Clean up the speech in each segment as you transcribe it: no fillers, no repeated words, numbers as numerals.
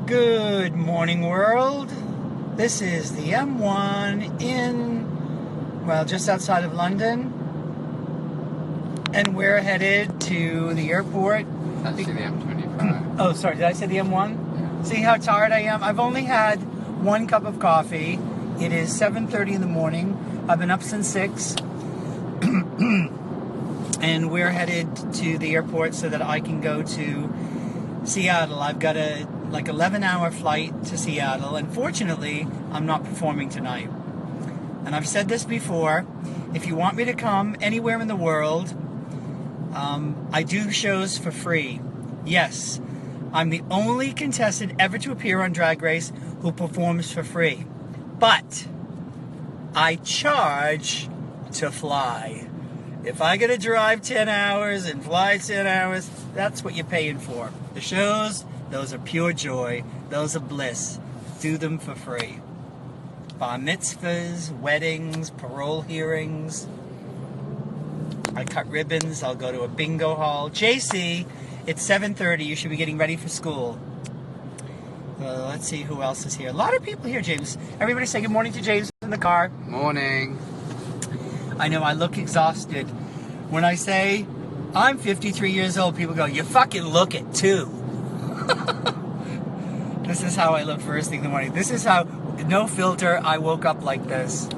Good morning, world. This is the M1 in, well, just outside of London. And we're headed to the airport. Actually, the M25. Oh, sorry, did I say the M1? Yeah. See how tired I am? I've only had one cup of coffee. It is 7:30 in the morning. I've been up since 6. And we're headed to the airport so that I can go to Seattle. I've got a 11-hour flight to Seattle, and fortunately, I'm not performing tonight. And I've said this before, if you want me to come anywhere in the world, I do shows for free. Yes, I'm the only contestant ever to appear on Drag Race who performs for free. But I charge to fly. If I gotta drive 10 hours and fly 10 hours, that's what you're paying for. The shows, those are pure joy. Those are bliss. Do them for free. Bar mitzvahs, weddings, parole hearings. I cut ribbons. I'll go to a bingo hall. JC, it's 7:30. You should be getting ready for school. Let's see who else is here. A lot of people here, James. Everybody say good morning to James in the car. Morning. I know I look exhausted. When I say I'm 53 years old, people go, you fucking look it too. This is how I look first thing in the morning. This is how, no filter, I woke up like this.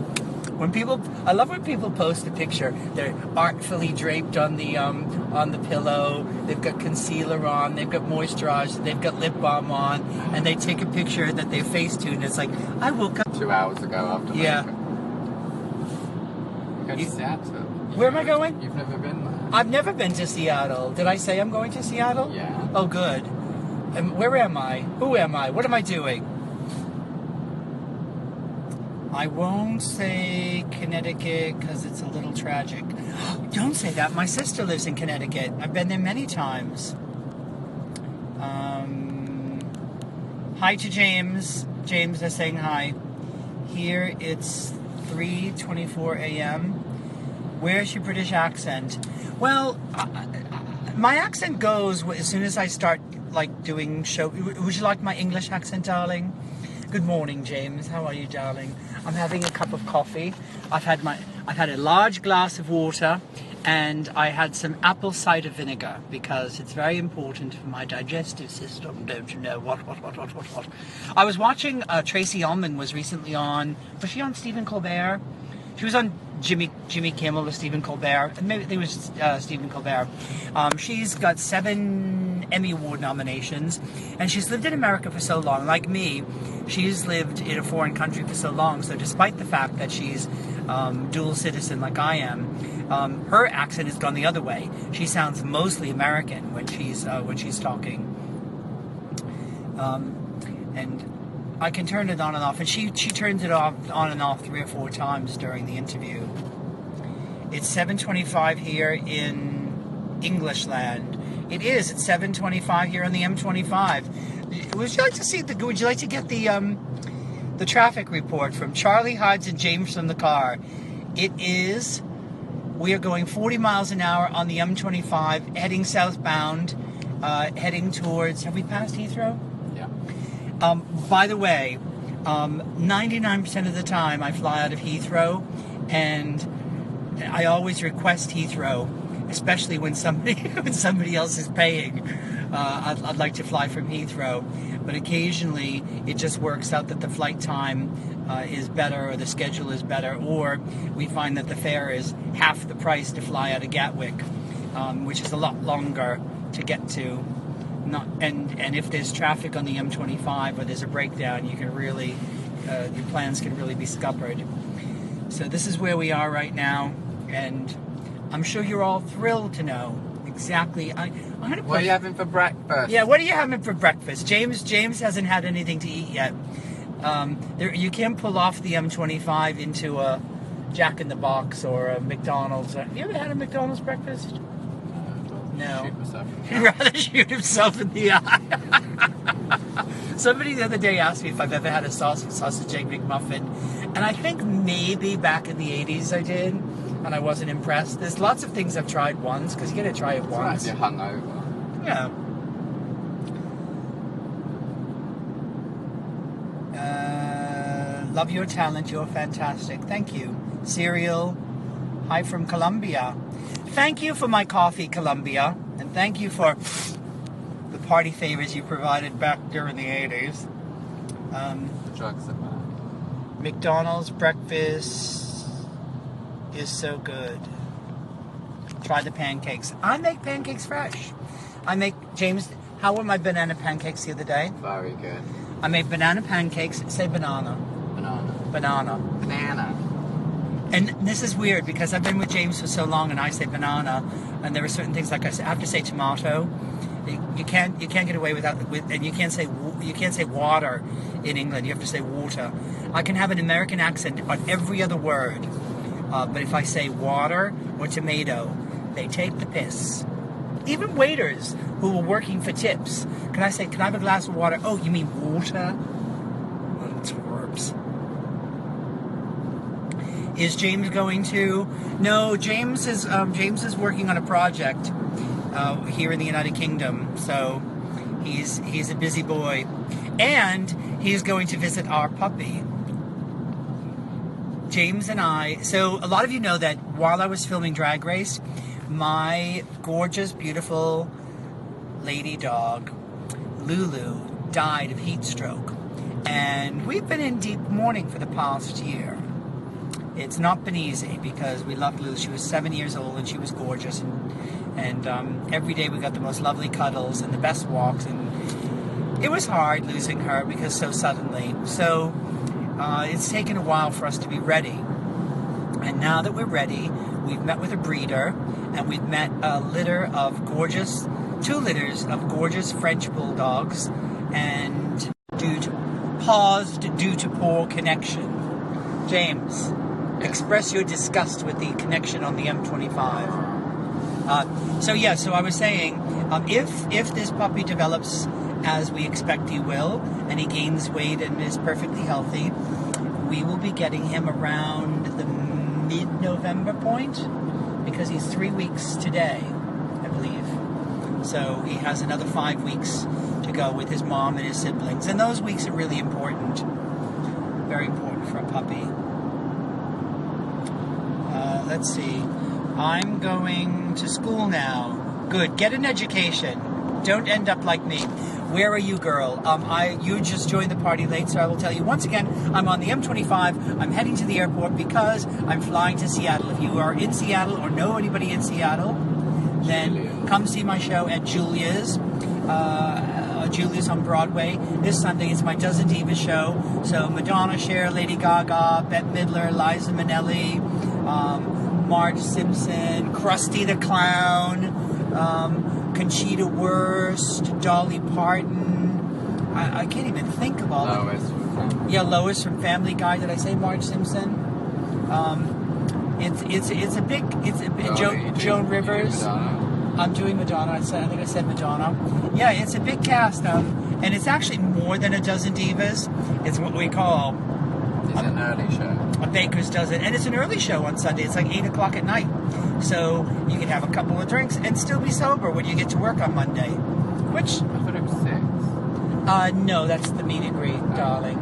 I love when people post a picture. They're artfully draped on the pillow. They've got concealer on. They've got moisturizer. They've got lip balm on, and they take a picture that they face tuned. It's like I woke up 2 hours ago after Yeah. Go to Seattle. Where am I going? You've never been there. I've never been to Seattle. Did I say I'm going to Seattle? Yeah. Oh, good. And where am I? Who am I? What am I doing? I won't say Connecticut because it's a little tragic. Don't say that. My sister lives in Connecticut. I've been there many times. Hi to James. James is saying hi. Here it's 3:24 a.m. Where's your British accent? Well, my accent goes as soon as I start doing show. Would you like my English accent, darling? Good morning, James. How are you, darling? I'm having a cup of coffee. I've had a large glass of water, and I had some apple cider vinegar because it's very important for my digestive system. Don't you know? What? I was watching Tracy Ullman was recently on. Was she on Stephen Colbert? She was on Jimmy Kimmel or Stephen Colbert. Maybe it was Stephen Colbert. She's got 7 Emmy Award nominations, and she's lived in America for so long. Like me, she's lived in a foreign country for so long. So despite the fact that she's dual citizen like I am, her accent has gone the other way. She sounds mostly American when she's talking. And I can turn it on and off, and she turns it on and off 3 or 4 times during the interview. It's 7:25 here in English land. It is. It's 7:25 here on the M25. Would you like to get the traffic report from Charlie Hides and James from the car? It is. We are going 40 miles an hour on the M25, heading southbound, heading towards. Have we passed Heathrow? Yeah. By the way, 99% of the time I fly out of Heathrow, and I always request Heathrow, especially when somebody else is paying. I'd like to fly from Heathrow, but occasionally it just works out that the flight time is better, or the schedule is better, or we find that the fare is half the price to fly out of Gatwick, which is a lot longer to get to. And if there's traffic on the M25 or there's a breakdown, you can really your plans can really be scuppered. So this is where we are right now, and I'm sure you're all thrilled to know exactly. I'm gonna. What are you having for breakfast? Yeah, what are you having for breakfast? James hasn't had anything to eat yet. You can't pull off the M25 into a Jack in the Box or a McDonald's. Have you ever had a McDonald's breakfast? No. Shoot myself in the He'd rather shoot himself in the eye. Somebody the other day asked me if I've ever had a sausage egg McMuffin, and I think maybe back in the 80s I did, and I wasn't impressed. There's lots of things I've tried once, because you got to try it once. You're hungover. Yeah. Love your talent. You're fantastic. Thank you. Cereal. Hi from Colombia. Thank you for my coffee, Colombia. And thank you for the party favors you provided back during the 80s. Drugs at back. McDonald's breakfast is so good. Try the pancakes. I make pancakes fresh. James, how were my banana pancakes the other day? Very good. I made banana pancakes. Say banana. Banana. Banana. And this is weird because I've been with James for so long, and I say banana, and there are certain things like I have to say tomato. You can't get away with, and you can't say water in England. You have to say water. I can have an American accent on every other word, but if I say water or tomato, they take the piss. Even waiters who are working for tips, can I have a glass of water? Oh, you mean water? Oh, twerps. Is James going to? No, James is working on a project here in the United Kingdom, so he's a busy boy, and he's going to visit our puppy. James and I. So a lot of you know that while I was filming Drag Race, my gorgeous, beautiful lady dog Lulu died of heat stroke, and we've been in deep mourning for the past year. It's not been easy because we loved Lulu. She was 7 years old and she was gorgeous, and every day we got the most lovely cuddles and the best walks, and it was hard losing her because so suddenly. So it's taken a while for us to be ready, and now that we're ready, we've met with a breeder, and we've met a litter of two litters of gorgeous French bulldogs, and paused due to poor connection. James, express your disgust with the connection on the M25. So I was saying, if this puppy develops as we expect he will, and he gains weight and is perfectly healthy, we will be getting him around the mid-November point, because he's 3 weeks today, I believe. So he has another 5 weeks to go with his mom and his siblings, and those weeks are really important, very important for a puppy. Let's see. I'm going to school now. Good. Get an education. Don't end up like me. Where are you, girl? You just joined the party late, so I will tell you once again, I'm on the M25. I'm heading to the airport because I'm flying to Seattle. If you are in Seattle or know anybody in Seattle, then come see my show at Julia's. Julia's on Broadway. This Sunday is my Dozen Divas show. So Madonna, Cher, Lady Gaga, Bette Midler, Liza Minnelli, Marge Simpson, Krusty the Clown, Conchita Wurst, Dolly Parton. I can't even think of all of them. Lois from Family Guy. Did I say Marge Simpson? It's a big. Joan Rivers. I'm doing Madonna. I think I said Madonna. Yeah, it's a big cast, and it's actually more than a Dozen Divas. It's what we call. It's an early show. A Baker's Dozen, and it's an early show on Sunday. It's like 8 o'clock at night, so you can have a couple of drinks and still be sober when you get to work on Monday. Which I thought it was 6. No, that's the meet and greet, darling.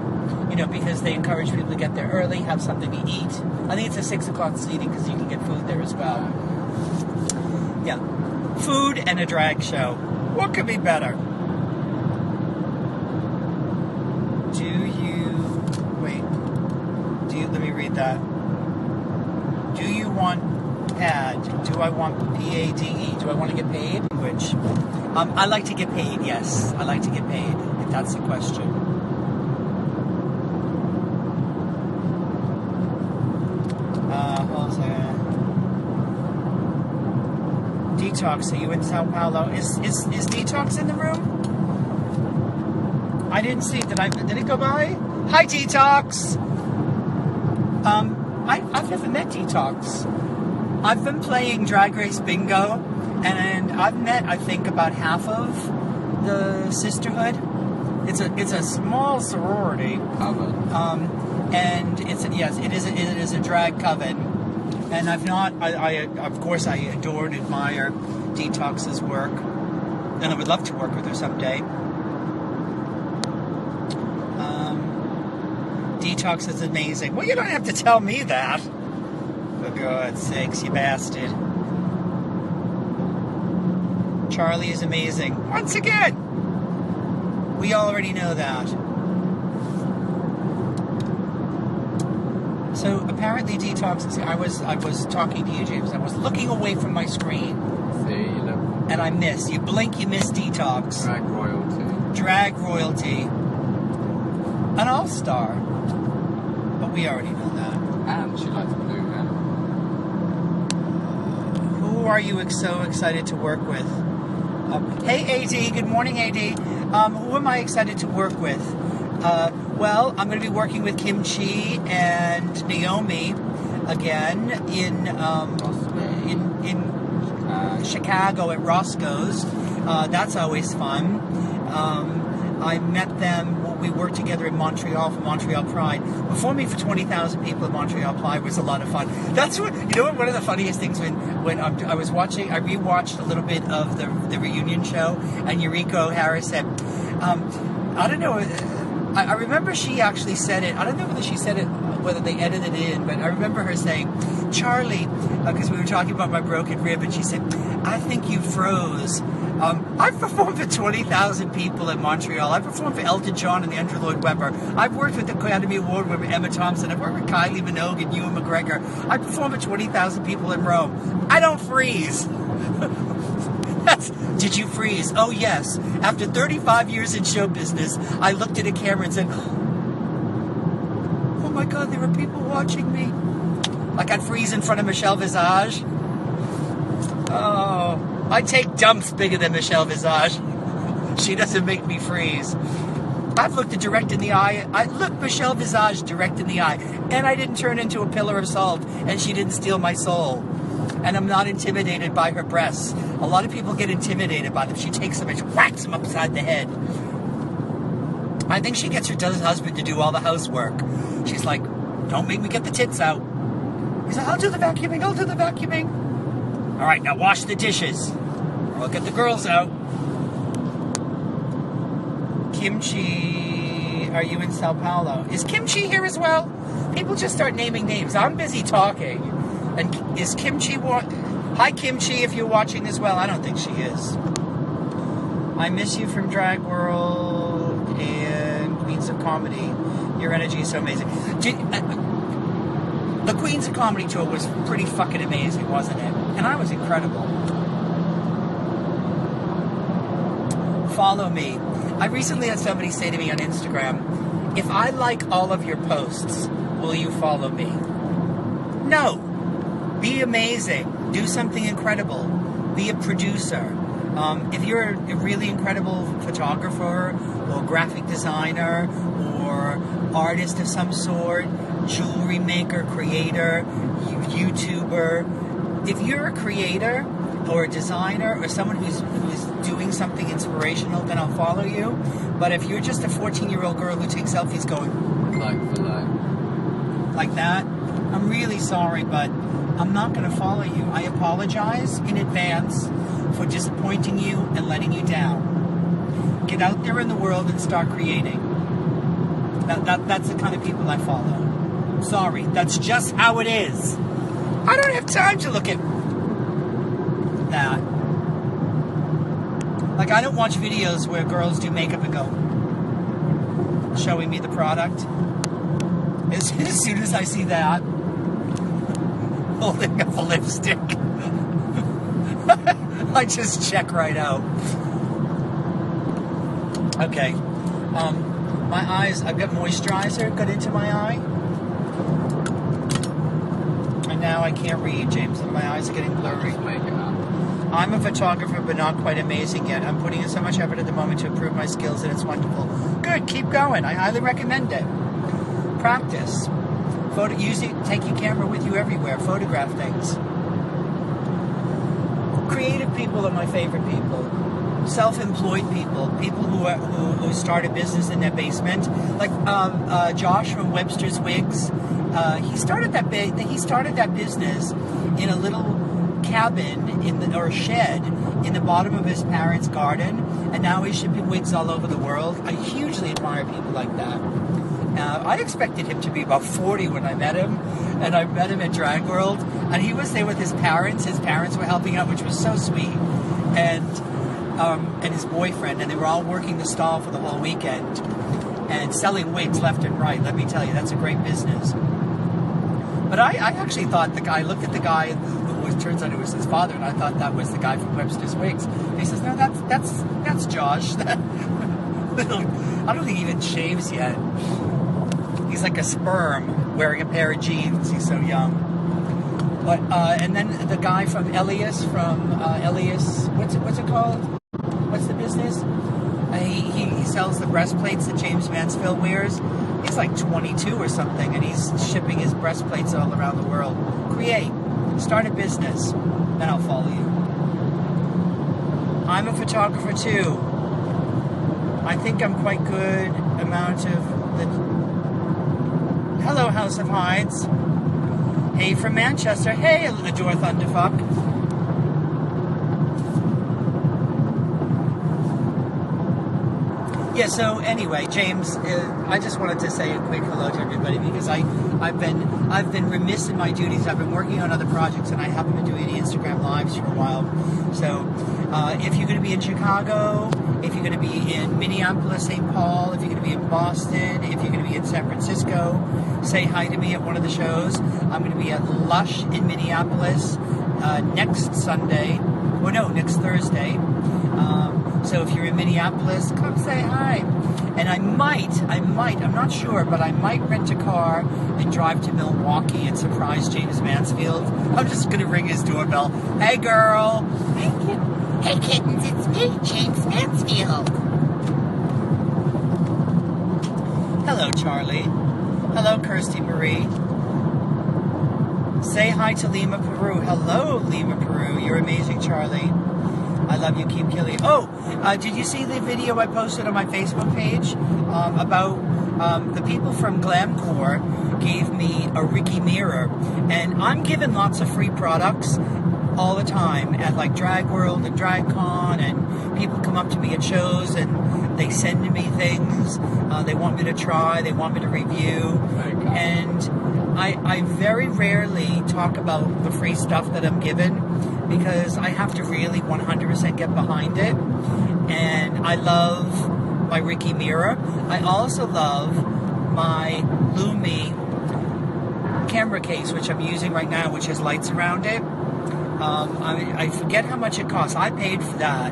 You know, because they encourage people to get there early, have something to eat. I think it's a 6 o'clock seating because you can get food there as well. Yeah. Food and a drag show. What could be better? Let me read that. Do you want PAD? Do I want PADE? Do I want to get paid? Which? I like to get paid, yes. I like to get paid, if that's the question. Hold on a second. Detox, are you in Sao Paulo? Is Detox in the room? I didn't see it. Did it go by? Hi, Detox! I've never met Detox. I've been playing Drag Race Bingo, and I've met, I think, about half of the sisterhood. It's a small sorority. Coven. And it is a drag coven. And I've not. Of course I adore and admire Detox's work, and I would love to work with her someday. Detox is amazing. Well, you don't have to tell me that. For God's sakes, you bastard. Charlie is amazing. Once again. We already know that. So apparently Detox is... I was talking to you, James. I was looking away from my screen. See, you look. And I missed. You blink, you miss Detox. Drag royalty. Drag royalty. An all-star. But we already know that. And she likes blue hair. Who are you so excited to work with? Hey, AD. Good morning, AD. Who am I excited to work with? Well, I'm going to be working with Kim Chi and Naomi again in Chicago at Roscoe's. That's always fun. I met them. We worked together in Montreal for Montreal Pride. Performing for 20,000 people at Montreal Pride was a lot of fun. That's what, you know what, one of the funniest things when I was watching, I rewatched a little bit of the reunion show, and Yuriko Harris said, I don't know, I remember she actually said it, I don't know whether she said it, whether they edited it in, but I remember her saying, Charlie, because we were talking about my broken rib, and she said, I think you froze. I've performed for 20,000 people in Montreal. I've performed for Elton John and the Andrew Lloyd Webber. I've worked with the Academy Award winner Emma Thompson. I've worked with Kylie Minogue and Ewan McGregor. I performed for 20,000 people in Rome. I don't freeze. Did you freeze? Oh, yes. After 35 years in show business, I looked at a camera and said, oh my God, there are people watching me. Like I'd freeze in front of Michelle Visage. Oh, I take dumps bigger than Michelle Visage. She doesn't make me freeze. I've looked her direct in the eye. I looked Michelle Visage direct in the eye. And I didn't turn into a pillar of salt. And she didn't steal my soul. And I'm not intimidated by her breasts. A lot of people get intimidated by them. She takes them and she whacks them upside the head. I think she gets her husband to do all the housework. She's like, don't make me get the tits out. He's like, I'll do the vacuuming. I'll do the vacuuming. All right, now wash the dishes. We'll get the girls out. Kimchi, are you in Sao Paulo? Is Kimchi here as well? People just start naming names. I'm busy talking. And is Kimchi... Hi, Kimchi, if you're watching as well. I don't think she is. I miss you from Drag World and Queens of Comedy. Your energy is so amazing. The Queens of Comedy tour was pretty fucking amazing, wasn't it? And I was incredible. Follow me. I recently had somebody say to me on Instagram, if I like all of your posts, will you follow me? No. Be amazing. Do something incredible. Be a producer. If you're a really incredible photographer or graphic designer or artist of some sort, jewelry maker, creator, YouTuber, if you're a creator or a designer or someone who's doing something inspirational, then I'll follow you. But if you're just a 14-year-old girl who takes selfies going like for like that, I'm really sorry, but I'm not going to follow you. I apologize in advance for disappointing you and letting you down. Get out there in the world and start creating. That's the kind of people I follow. Sorry, that's just how it is. I don't have time to look at that. Like, I don't watch videos where girls do makeup and go, showing me the product. As soon as I see that, holding up a lipstick, I just check right out. Okay. My eyes, I've got moisturizer got into my eye. And now I can't read, James, and my eyes are getting blurry. Just make it up. I'm a photographer, but not quite amazing yet. I'm putting in so much effort at the moment to improve my skills, and it's wonderful. Good, keep going. I highly recommend it. Practice. Take your camera with you everywhere. Photograph things. Creative people are my favorite people. Self-employed people. People who start a business in their basement. Like Josh from Webster's Wigs. He started that business in a little cabin or shed in the bottom of his parents' garden, and now he's shipping wigs all over the world. I hugely admire people like that. I expected him to be about 40 when I met him, and I met him at Drag World, and he was there with his parents. His parents were helping out, which was so sweet, and his boyfriend, and they were all working the stall for the whole weekend and selling wigs left and right. Let me tell you, that's a great business. But I actually thought I looked at the guy who turns out it was his father, and I thought that was the guy from Webster's Wigs. And he says, no, that's Josh. I don't think he even shaves yet. He's like a sperm wearing a pair of jeans. He's so young. But and then the guy from Elias, what's it called? What's the business? He sells the breastplates that James Mansfield wears. He's like 22 or something, and he's shipping his breastplates all around the world. Create. Start a business. Then I'll follow you. I'm a photographer too. I think I'm quite good amount of the... Hello, House of Hides. Hey from Manchester. Hey, Adore Thunderfuck. Yeah, so anyway, James, I just wanted to say a quick hello to everybody because I've been remiss in my duties. I've been working on other projects and I haven't been doing any Instagram lives for a while. So if you're going to be in Chicago, if you're going to be in Minneapolis, St. Paul, if you're going to be in Boston, if you're going to be in San Francisco, say hi to me at one of the shows. I'm going to be at Lush in Minneapolis next Sunday. Well, no, next Thursday. So if you're in Minneapolis, come say hi. And I might, I'm not sure, but I might rent a car and drive to Milwaukee and surprise James Mansfield. I'm just going to ring his doorbell. Hey, girl. Hey, kittens, it's me, James Mansfield. Hello, Charlie. Hello, Kirsty Marie. Say hi to Lima, Peru. Hello, Lima, Peru. You're amazing, Charlie. I love you. Keep killing. Oh, did you see the video I posted on my Facebook page about the people from Glamcore gave me a Ricky mirror, and I'm given lots of free products all the time at like Drag World and DragCon, and people come up to me at shows and they send me things they want me to try, they want me to review, and I very rarely talk about the free stuff that I'm given because I have to really 100% get behind it. And I love my Ricky mirror. I also love my Lumi camera case, which I'm using right now, which has lights around it. I forget how much it costs. I paid for that,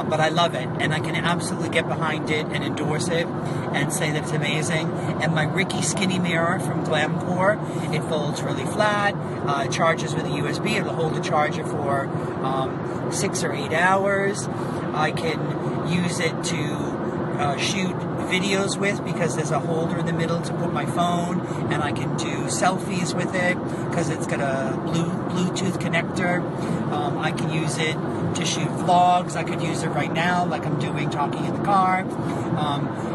but I love it, and I can absolutely get behind it and endorse it and say that it's amazing. And my Ricky skinny mirror from Glamcore, it folds really flat, it charges with a USB, it'll hold the charger for 6 or 8 hours. I can use it to shoot videos with because there's a holder in the middle to put my phone, and I can do selfies with it because it's got a Bluetooth connector. I can use it to shoot vlogs. I could use it right now like I'm doing, talking in the car.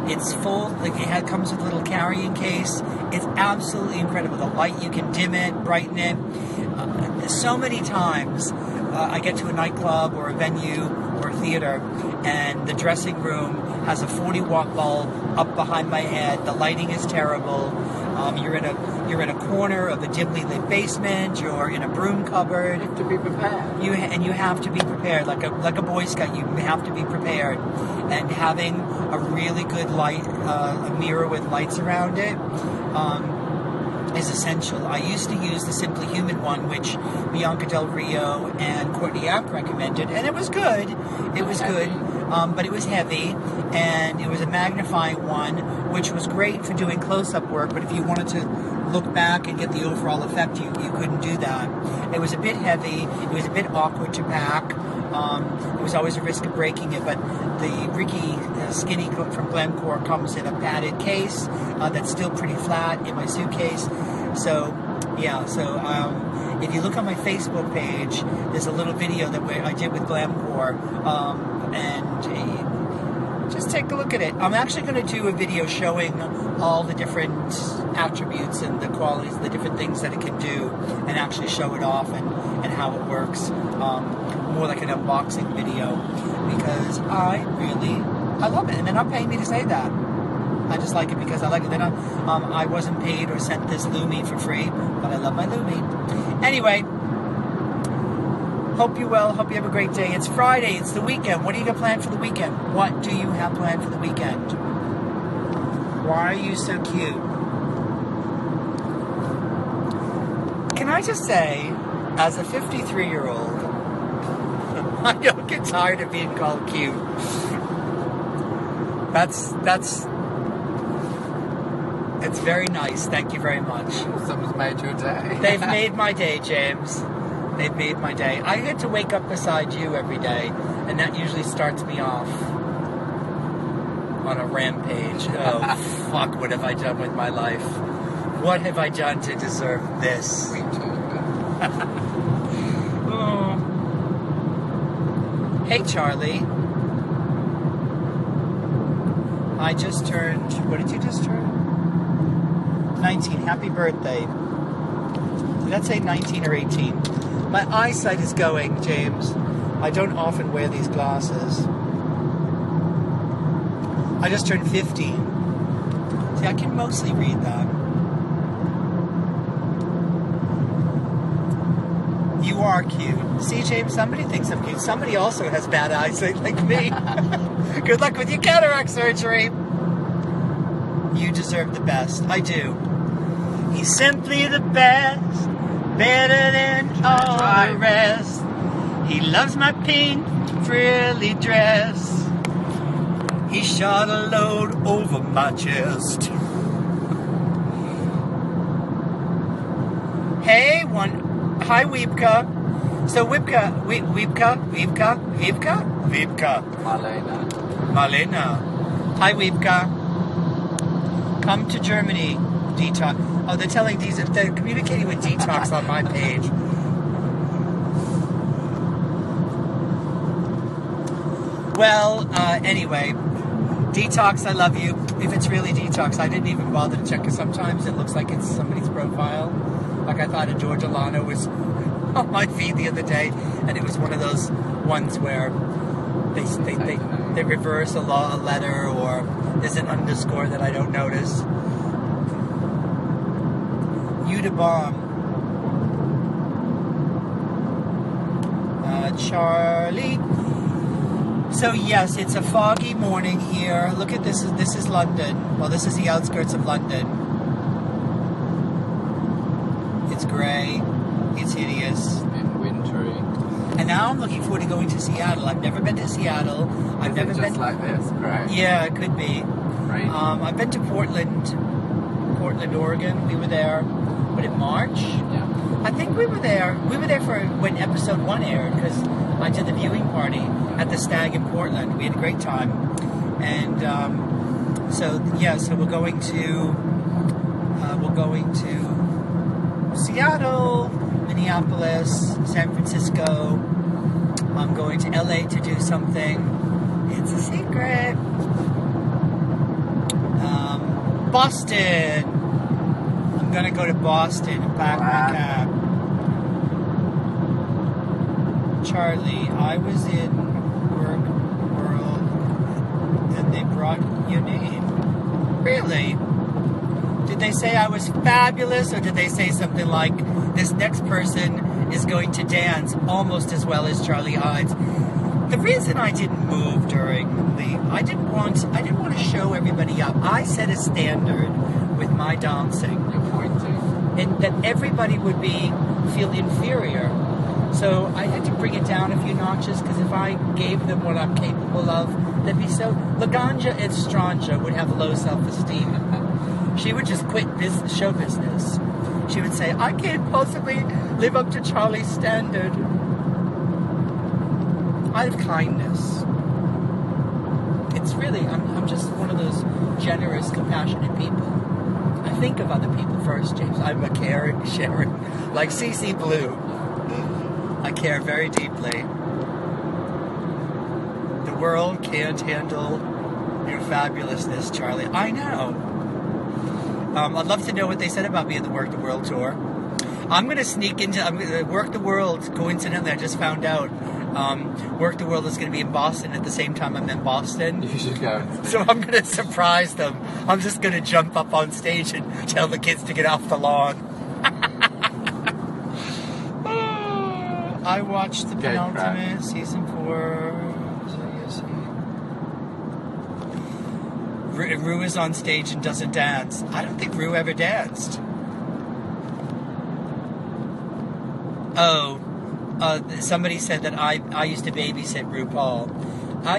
It's full, like it comes with a little carrying case. It's absolutely incredible. The light, you can dim it, brighten it. So many times I get to a nightclub or a venue or a theater, and the dressing room has a 40-watt bulb up behind my head. The lighting is terrible. You're in a corner of a dimly lit basement. You're in a broom cupboard. You have to be prepared. You have to be prepared, like a Boy Scout. You have to be prepared, and having a really good light, a mirror with lights around it, is essential. I used to use the Simply Human one, which Bianca Del Rio and Courtney App recommended, and it was good. It was good, but it was heavy, and it was a magnifying one, which was great for doing close-up work, but if you wanted to look back and get the overall effect, you couldn't do that. It was a bit heavy. It was a bit awkward to pack. There was always a risk of breaking it, but the Ricky Skinny from Glamcore comes in a padded case that's still pretty flat in my suitcase. So, yeah, if you look on my Facebook page, there's a little video that I did with Glamcore, and just take a look at it. I'm actually going to do a video showing all the different attributes and the qualities, the different things that it can do, and actually show it off and how it works. More like an unboxing video, because I love it, and they're not paying me to say that. I just like it because I like it. I wasn't paid or sent this Lumi for free, but I love my Lumi. Anyway, hope you're well. Hope you have a great day. It's Friday. It's the weekend. What do you got planned for the weekend? What do you have planned for the weekend? Why are you so cute? Can I just say, as a 53-year-old, I don't get tired of being called cute. It's very nice. Thank you very much. Someone's made your day. They've made my day, James. They've made my day. I get to wake up beside you every day, and that usually starts me off on a rampage. Oh, fuck, what have I done with my life? What have I done to deserve this? Me too. Oh. Hey, Charlie. I just turned... What did you just turn? 19. Happy birthday. Did that say 19 or 18? My eyesight is going, James. I don't often wear these glasses. I just turned 15. See, I can mostly read that. You are cute. See, James, somebody thinks I'm cute. Somebody also has bad eyesight like me. Good luck with your cataract surgery. You deserve the best. I do. He's simply the best. Better than all the rest. He loves my pink, frilly dress. He shot a load over my chest. Hey, hi, Weepka. So, Weepka. Marlena. Hi, Weepka. Come to Germany. Detox. Oh, they're telling they're communicating with Detox on my page. Well, anyway, Detox, I love you. If it's really Detox, I didn't even bother to check, because sometimes it looks like it's somebody's profile. Like I thought George Alano was on my feed the other day, and it was one of those ones where they reverse a letter, or there's an underscore that I don't notice. You to bomb. Charlie. So yes, it's a foggy morning here. Look at this. This is London. Well, this is the outskirts of London. It's grey. It's hideous. And wintry. And now I'm looking forward to going to Seattle. I've never been to Seattle. I've never been. Just like this, right? Yeah, it could be. Right. I've been to Portland, Oregon. We were there, but in March. Yeah. I think we were there. We were there for when episode 1 aired, because I did the viewing party at the Stag in Portland. We had a great time, and so we're going to Seattle, Minneapolis, San Francisco. I'm going to LA to do something. It's a secret. Boston. I'm gonna go to Boston and pack my cab. Charlie, I was in Work World and they brought your name. Really? Did they say I was fabulous, or did they say something like, this next person is going to dance almost as well as Charlie Hides? The reason I didn't move during I didn't want to show everybody up. I set a standard with my dancing. You're pointing. And that everybody would feel inferior. So I had to bring it down a few notches, because if I gave them what I'm capable of, they'd be so... Laganja and Stranja would have low self-esteem. She would just quit show business. She would say, I can't possibly live up to Charlie's standard. I have kindness. It's really, I'm just one of those generous, compassionate people. I think of other people first, James. I'm a caring, sharing, like CC Blue. I care very deeply. The world can't handle your fabulousness, Charlie. I know. I'd love to know what they said about me at the Work the World tour. I'm going to sneak into Work the World. Coincidentally, I just found out Work the World is going to be in Boston at the same time I'm in Boston. You should go. So I'm going to surprise them. I'm just going to jump up on stage and tell the kids to get off the lawn. I watched the penultimate season 4. Rue is on stage and doesn't dance. I don't think Rue ever danced. Oh, somebody said that I used to babysit RuPaul.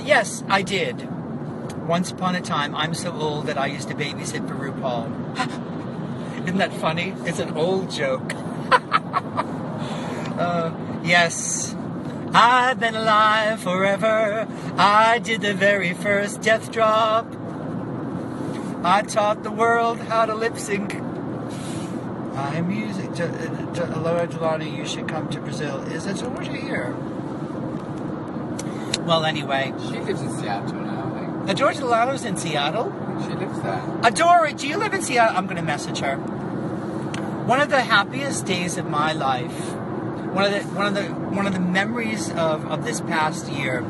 Yes, I did. Once upon a time, I'm so old that I used to babysit for RuPaul. Isn't that funny? It's an old joke. Yes. I've been alive forever. I did the very first death drop. I taught the world how to lip sync. I'm music. Laura Delano, you should come to Brazil. Is it Georgia here? Well, anyway. She lives in Seattle now, I think. Georgia Delano's in Seattle? She lives there. Adora, do you live in Seattle? I'm going to message her. One of the happiest days of my life, one of the memories of this past year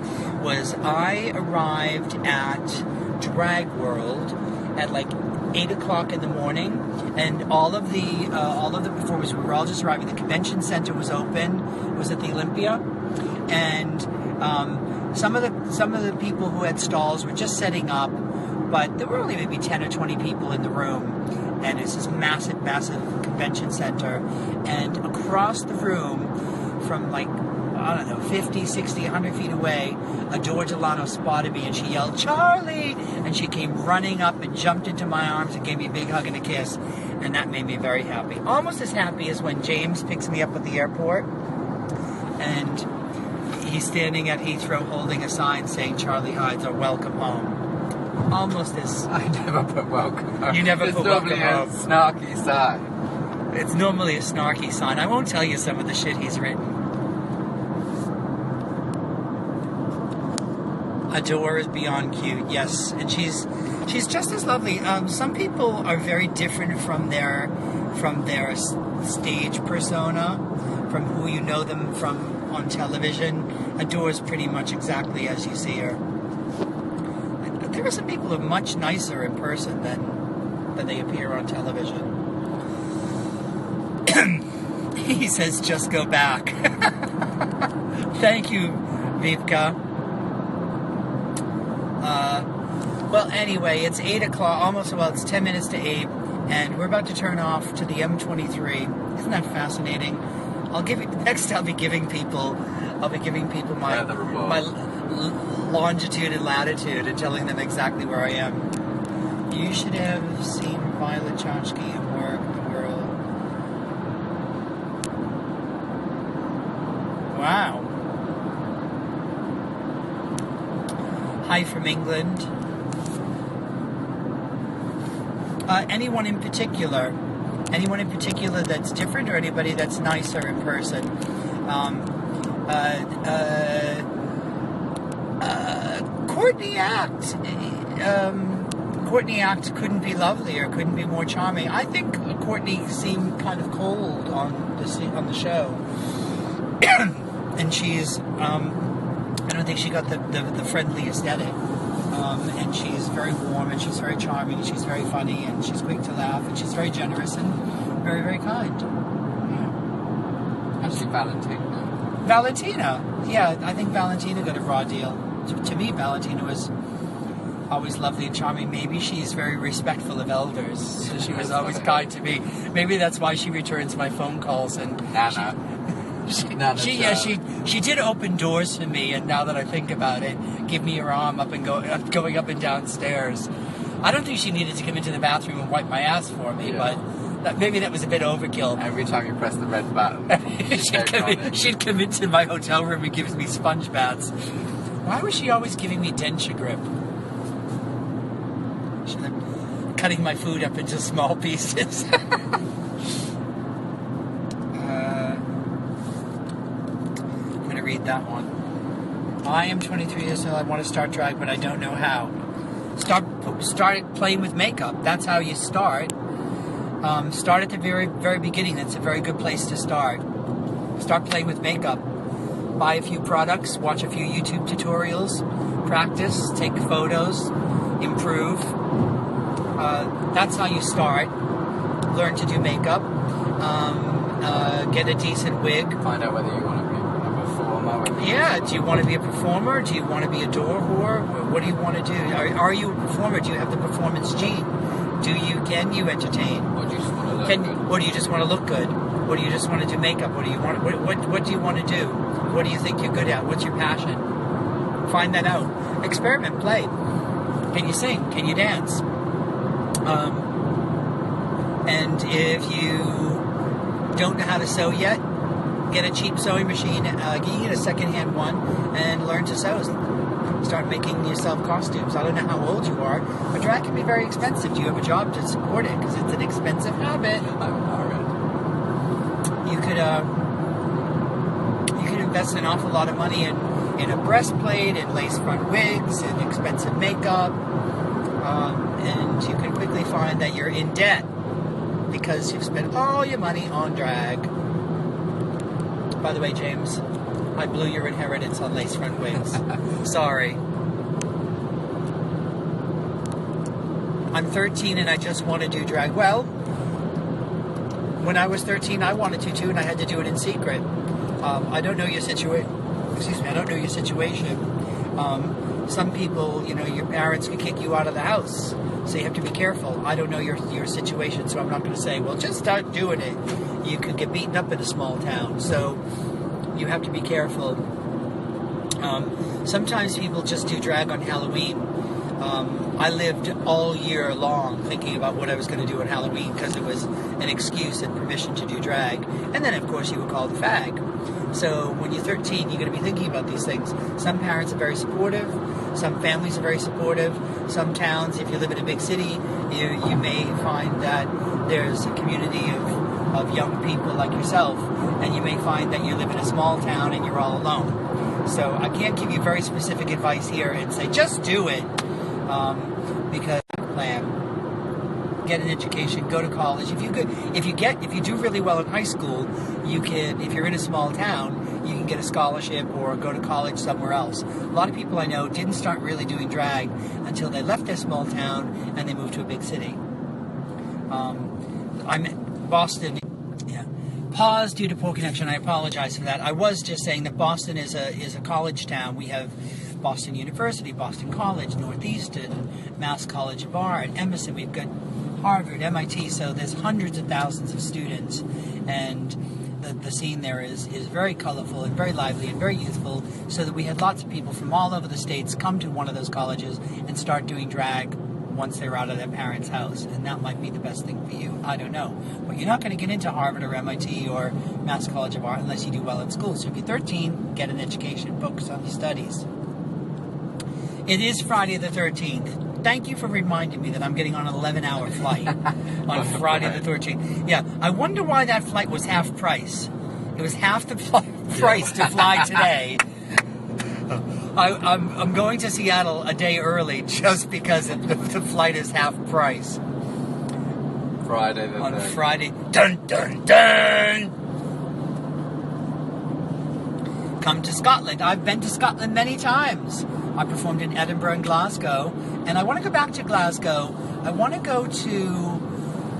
was I arrived at Drag World at like 8 o'clock in the morning, and all of the performers, we were all just arriving. The convention center was open. It was at the Olympia, and some of the people who had stalls were just setting up, but there were only maybe 10 or 20 people in the room, and it's this massive convention center, and across the room from like, I don't know, 50, 60, 100 feet away, Adora Delano spotted me and she yelled, "Charlie!" And she came running up and jumped into my arms and gave me a big hug and a kiss. And that made me very happy. Almost as happy as when James picks me up at the airport and he's standing at Heathrow holding a sign saying Charlie Hides or welcome home. Almost as... I never put welcome home. You never put welcome home. It's normally a snarky sign. It's normally a snarky sign. I won't tell you some of the shit he's written. Adora is beyond cute, yes, and she's just as lovely. Some people are very different from their stage persona, from who you know them from on television. Adora's pretty much exactly as you see her. There are some people who are much nicer in person than they appear on television. He says, "Just go back." Thank you, Vivka. Well, anyway, it's 8 o'clock, it's 10 minutes to 8, and we're about to turn off to the M23. Isn't that fascinating? I'll be giving people my longitude and latitude and telling them exactly where I am. You should have seen Violet Chachki at Work the World. Wow. Hi from England. Anyone in particular that's different, or anybody that's nicer in person? Courtney Act. Courtney Act couldn't be lovelier, couldn't be more charming. I think Courtney seemed kind of cold on the show, and she's. I don't think she got the friendliest edit. And she's very warm, and she's very charming, and she's very funny, and she's quick to laugh, and she's very generous and very, very kind. Yeah. Actually, Valentina. Yeah, I think Valentina got a raw deal. To me, Valentina was always lovely and charming. Maybe she's very respectful of elders, so she was always kind to me. Maybe that's why she returns my phone calls. And Nana. She did open doors for me, and now that I think about it, give me her arm up and going up and down stairs. I don't think she needed to come into the bathroom and wipe my ass for me, but maybe that was a bit overkill. Every time you press the red button, she'd come into my hotel room and give me sponge baths. Why was she always giving me denture grip? She's cutting my food up into small pieces. Read that one. I am 23 years old. I want to start drag, but I don't know how. Start playing with makeup. That's how you start. Start at the very, very beginning. That's a very good place to start. Start playing with makeup. buy a few products, watch a few YouTube tutorials, practice, take photos, improve. That's how you start. Learn to do makeup, get a decent wig. Find out whether you want to be a performer. Yeah, do you want to be a performer? Do you want to be a door whore? What do you want to do? Are you a performer? Do you have the performance gene? Can you entertain? Or do you just want to look good? Or do you just want to look good? Or do you just want to do makeup? What do you want? What do you want to do? What do you think you're good at? What's your passion? Find that out. Experiment. Play. Can you sing? Can you dance? And if you don't know how to sew yet, get a cheap sewing machine. Get a secondhand one and learn to sew. Start making yourself costumes. I don't know how old you are, but drag can be very expensive. Do you have a job to support it? Because it's an expensive habit. You could invest an awful lot of money in a breastplate, and lace front wigs, and expensive makeup, and you can quickly find that you're in debt because you've spent all your money on drag. By the way, James, I blew your inheritance on lace front wigs. Sorry. I'm 13 and I just want to do drag. Well, when I was 13, I wanted to too, and I had to do it in secret. I don't know your situation. Excuse me, I don't know your situation. Some people, your parents could kick you out of the house, so you have to be careful. I don't know your situation, so I'm not going to say, well, just start doing it. You could get beaten up in a small town, so you have to be careful. Sometimes people just do drag on Halloween. I lived all year long thinking about what I was going to do on Halloween because it was an excuse and permission to do drag. And then, of course, you were called a fag. So when you're 13, you're going to be thinking about these things. Some parents are very supportive. Some families are very supportive. Some towns, if you live in a big city, you may find that there's a community of young people like yourself, and you may find that you live in a small town and you're all alone. So I can't give you very specific advice here and say, just do it, because get an education, go to college. If you do really well in high school, you can, if you're in a small town, you can get a scholarship or go to college somewhere else. A lot of people I know didn't start really doing drag until they left their small town and they moved to a big city. I'm in Boston. Yeah. Pause due to poor connection. I apologize for that. I was just saying that Boston is a college town. We have Boston University, Boston College, Northeastern, Mass College of Art, Emerson. We've got Harvard, MIT. So there's hundreds of thousands of students, and the scene there is very colorful and very lively and very youthful, so that we had lots of people from all over the states come to one of those colleges and start doing drag once they're out of their parents' house. And that might be the best thing for you. I don't know. But you're not going to get into Harvard or MIT or Mass College of Art unless you do well in school. So if you're 13, get an education, focus on your studies. It is Friday the 13th. Thank you for reminding me that I'm getting on an 11-hour flight on Friday the 13th. Yeah, I wonder why that flight was half price. It was half the price to fly today. I'm going to Seattle a day early just because the flight is half price. Friday the 13th. On Friday. Dun, dun, dun! Come to Scotland. I've been to Scotland many times. I performed in Edinburgh and Glasgow, and I want to go back to Glasgow. I want to go to,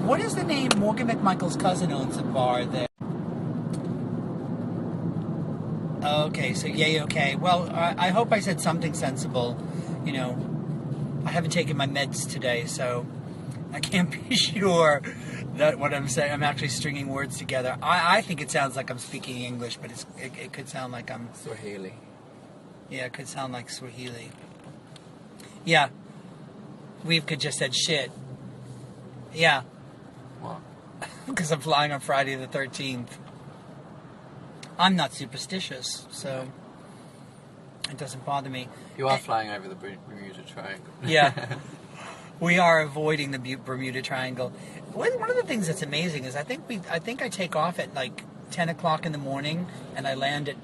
what is the name? Morgan McMichael's cousin owns a bar there. Okay, so yay, okay. Well, I hope I said something sensible. I haven't taken my meds today, so I can't be sure that what I'm saying, I'm actually stringing words together. I think it sounds like I'm speaking English, but it could sound like I'm... Swahili. Yeah, it could sound like Swahili. Yeah. We've could just said shit. Yeah. What? Because I'm flying on Friday the 13th. I'm not superstitious, so it doesn't bother me. You are flying over the Bermuda Triangle. Yeah. We are avoiding the Bermuda Triangle. One of the things that's amazing is I think I take off at like 10 o'clock in the morning and I land at...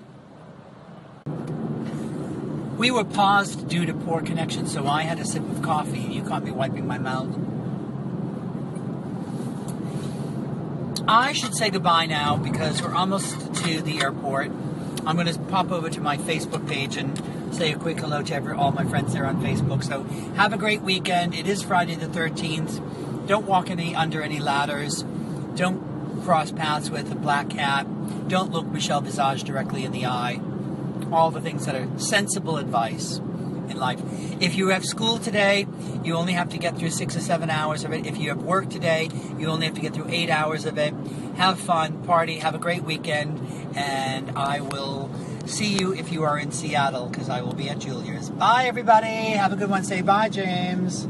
We were paused due to poor connection, so I had a sip of coffee and you caught me wiping my mouth. I should say goodbye now because we're almost to the airport. I'm going to pop over to my Facebook page and say a quick hello to all my friends there on Facebook. So have a great weekend. It is Friday the 13th. Don't walk under any ladders. Don't cross paths with a black cat. Don't look Michelle Visage directly in the eye. All the things that are sensible advice in life. If you have school today, you only have to get through 6 or 7 hours of it. If you have work today, you only have to get through 8 hours of it. Have fun, party, have a great weekend, and I will see you if you are in Seattle, because I will be at Julia's. Bye, everybody. Have a good one. Say bye, James.